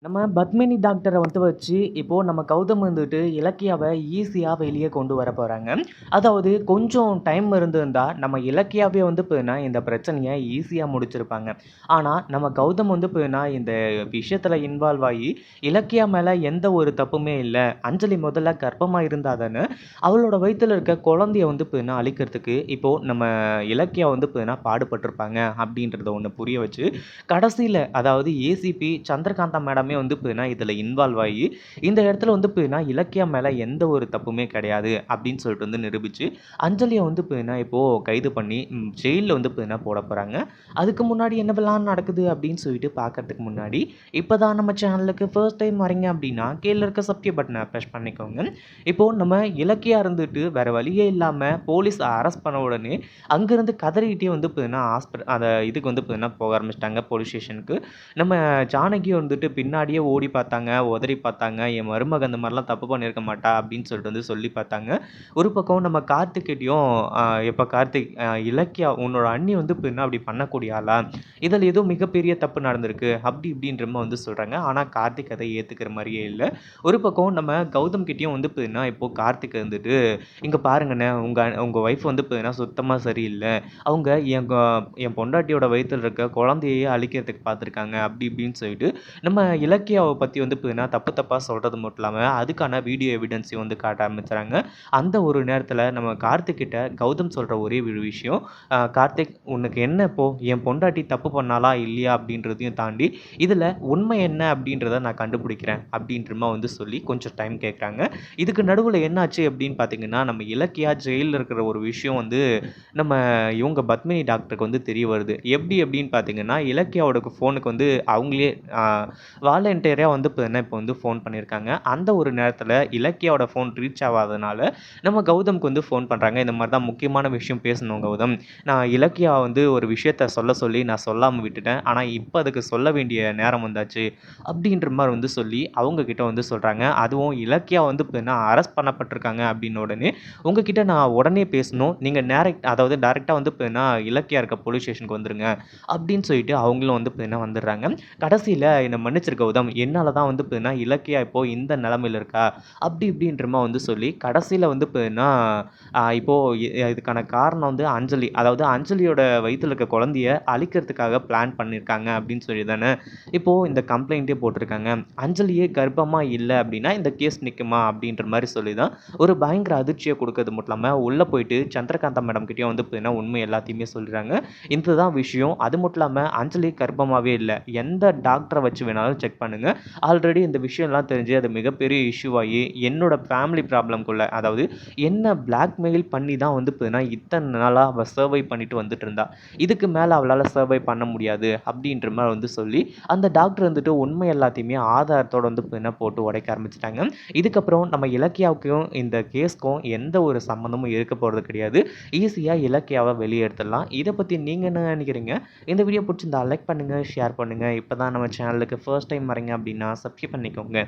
நம்ம பத்மினி டாக்டர வச்சு, இப்போ நம்ம கௌதம் வந்துட்டு இலக்கியாவ ஈஸியா வெளிய கொண்டு வர போறாங்க. அதாவது கொஞ்சம் டைம் இருந்திருந்தா, நம்ம இலக்கியாவே பார்த்தீங்கன்னா, இந்த பிரச்சனைய ஈஸியா முடிச்சிருப்பாங்க. ஆனா, நம்ம கௌதம் பார்த்தீங்கன்னா, இந்த விஷயத்துல இன்வால்வ் ஆயி, இலக்கியா மேல எந்த ஒரு தப்புமே இல்ல. அஞ்சலி முதல்ல கர்ப்பமா இருந்தா தான, அவளோட வயித்துல இருக்க குழந்தைய பார்த்தீங்கன்னா, அழிக்கிறதுக்கு இப்போ நம்ம இலக்கியா பார்த்தீங்கன்னா, பாடுபட்டுருப்பாங்க அப்படின்றத ஒண்ணு புரிய வச்சு, கடைசியில அதாவது ஏசிபி சந்திரகாந்தா மேடமே பார்த்தீங்கன்னா, இதுல இன்வால்வ் ஆயி, இந்த இடத்துல பார்த்தீங்கன்னா, இலக்கியா மேல எந்த ஒரு தப்புமே கிடையாது அப்படின்னு சொல்லிட்டு நிரூபிச்சு, அஞ்சலிய பார்த்தீங்கன்னா, இப்போ கைது பண்ணி ஜெயில்ல பார்த்தீங்கன்னா போட போறாங்க. அதுக்கு முன்னாடி என்னவெல்லாம் நடக்குது அப்படின்னு சொல்லிட்டு பார்க்கறதுக்கு முன்னாடி, இப்பதான் நம்ம சேனலுக்கு ஃபர்ஸ்ட் டைம் வரீங்க அப்படின்னா, கீழ இருக்க சப்ஸ்கிரைப் பட்டன பிரஸ் பண்ணிக்கோங்க. இப்போ நம்ம இலக்கியா இருந்துட்டு வேற வழியே இல்லாம போலீஸ் அரெஸ்ட் பண்ண உடனே, அங்கிருந்து கதறிக்கிட்டே பார்த்தீங்கன்னா, அந்த இதுக்கு பார்த்தீங்கன்னா போக ஆரம்பிச்சுட்டாங்க போலீஸ் ஸ்டேஷனுக்கு. நம்ம ஜானகி பின்னாடியே ஓடி பார்த்தாங்க, உதறி பார்த்தாங்க. என் மருமக இந்த மாரிலாம் தப்பு பண்ணியிருக்க மாட்டா அப்படின்னு சொல்லிட்டு சொல்லி பார்த்தாங்க. ஒரு பக்கம் நம்ம கார்த்திக்கிட்டயும் எப்பா கார்த்திக் இலக்கியா உன்னோட அண்ணி பின்ன அப்படி பண்ணக்கூடிய ஆளா? இதில ஏதோ மிகப்பெரிய தப்பு நடந்திருக்கு. அப்படி இப்படின்ற மாரி சொல்றாங்க. ஆனா கார்த்திக் அதை ஏத்துக்கிற மாரியே இல்ல. ஒரு பக்கம் நம்ம கௌதம் கிட்டயும் பின்ன இப்போ கார்த்திக் இங்க பாருங்கண்ணே உங்க உங்க ஒய்ஃப் பின்ன சுத்தமா சரியில்ல. அவங்க என் பொண்டாட்டியோட வயித்துல இருக்க குழந்தையே அழிக்கிறதுக்கு பார்த்துருக்காங்க. அப்படி இப்படின்னு சொல்லிட்டு நம்ம இலக்கியாவ பத்தி பார்த்தீங்கன்னா, தப்பு தப்பா சொல்றது மட்டும் இல்லாம, அதுக்கான வீடியோ எவிடன்ஸையும் காட்ட ஆரம்பிச்சுறாங்க. அந்த ஒரு நேரத்தில நம்ம கார்த்திக் கிட்ட கௌதம் சொல்ற ஒரே ஒரு விஷயம், "கார்த்திக் உனக்கு என்ன இப்போ? என் பொண்டாட்டி தப்பு பண்ணாளா? இல்லையா?" அப்படின்றதையும் தாண்டி, "இதில உண்மை என்ன அப்படின்றத நான் கண்டுபிடிக்கிறேன்." அப்படின்ற மாரி சொல்லி கொஞ்சம் டைம் கேட்குறாங்க. இதுக்கு நடுவுல என்னாச்சு அப்படின்னு பார்த்தீங்கன்னா, நம்ம இலக்கியா ஜெயில்ல இருக்கிற ஒரு விஷயம் நம்ம இவங்க பத்மினி டாக்டருக்கு தெரிய வருது. எப்படி அப்படின்னு பார்த்தீங்கன்னா, இலக்கியாவோட ஃபோனுக்கு அவங்களே வாலண்டியரா பார்த்தீங்கன்னா, இப்போ ஃபோன் பண்ணியிருக்காங்க. அந்த ஒரு நேரத்தில இலக்கியாவோட ஃபோன் ரீச் ஆவாதனால, நம்ம கௌதம்க்கு ஃபோன் பண்றாங்க. இந்த மாரி தான் முக்கியமான விஷயம் பேசணும் கௌதம். நான் இலக்கியா ஒரு விஷயத்த சொல்ல சொல்லி நான் சொல்லாம விட்டுட்டேன். ஆனா, இப்ப அதுக்கு சொல்ல வேண்டிய நேரம் வந்தாச்சு. அப்படின்ற மாரி சொல்லி அவங்க கிட்ட சொல்றாங்க. அதுவும் இலக்கியா பார்த்தீங்கன்னா, அரெஸ்ட் பண்ணப்பட்டிருக்காங்க அப்படின்ன உடனே, உங்ககிட்ட நான் உடனே பேசணும். நீங்க அதாவது டைரக்ட்டா பார்த்தீங்கன்னா, இலக்கியா இருக்க போலீஸ் ஸ்டேஷனுக்கு வந்துருங்க. அப்படின்னு சொல்லிட்டு அவங்களும் பார்த்தீங்கன்னா வந்துடுறாங்க. கடைசியில என்ன மன்னிச்சிரு கௌதம். என்னால தான் பார்த்தீங்கன்னா, இலக்கியா இப்போ இந்த நிலைமையில இருக்கா. அப்படி இப்படின்ற மாரி சொல்லி கடைசியில பார்த்தீங்கன்னா, இப்போ இதுக்கான காரணம் அஞ்சலி. அதாவது அஞ்சலியோட வயித்துல இருக்க குழந்தைய அழிக்கிறதுக்காக பிளான் பண்ணியிருக்காங்க அப்படின்னு சொல்லி தானே, இப்போ இந்த கம்ப்ளைண்ட்டே போட்டிருக்காங்க. அஞ்சலியே கர்ப்பமா இல்ல அப்படின்னா, இந்த கேஸ் நிக்குமா? அப்படின்ற மாரி சொல்லி தான் ஒரு பயங்கர அதிர்ச்சிய குடுக்கறது மட்டும் இல்லாம, உள்ள போயிட்டு சந்திரகாந்தா மேடம் கிட்டயும் பார்த்தீங்கன்னா, உண்மை எல்லாத்தையுமே சொல்லிடுறாங்க. இதுதான் விஷயம். அது மட்டும் இல்லாம அஞ்சலி கர்ப்பமாவே இல்ல. எந்த டாக்டர வச்சு வேணாலும் செக் பண்ணுங்க. ஆல்ரெடி இந்த விஷயம்லாம் தெரிஞ்சு அது மிகப்பெரிய இஷ்யூ ஆயி, என்னோட ஃபேமிலி ப்ராப்ளம்க்குள்ள அதாவது என்ன பிளாக்மெயில் பண்ணி தான் பார்த்தீங்கன்னா, இத்தன நாளா அவ சர்வை பண்ணிட்டு வந்துட்டு இருந்தா. இதுக்கு மேல அவளால சர்வை பண்ண முடியாது அப்படின்ற மாரி சொல்லி, அந்த டாக்டர் உண்மை எல்லாத்தையுமே ஆதாரத்தோட பார்த்தீங்கன்னா, போட்டு உடைக்க ஆரம்பிச்சுட்டாங்க. இதுக்கப்புறம் நம்ம இலக்கியாவுக்கும் இந்த கேஸ்க்கும் எந்த ஒரு சம்மந்தமும் இருக்க போறது கிடையாது. ஈஸியா இலக்கியாவ வெளிய எடுத்துடலாம். இத பத்தி நீங்க என்ன நினைக்கிறீங்க? இந்த வீடியோ புடிச்சிருந்தா லைக் பண்ணுங்க, ஷேர் பண்ணுங்க. இப்பதான் நம்ம சேனலுக்கு ஃபர்ஸ்ட் டைம் வரீங்க அப்படின்னா சப்ஸ்கிரைப் பண்ணிக்கோங்க.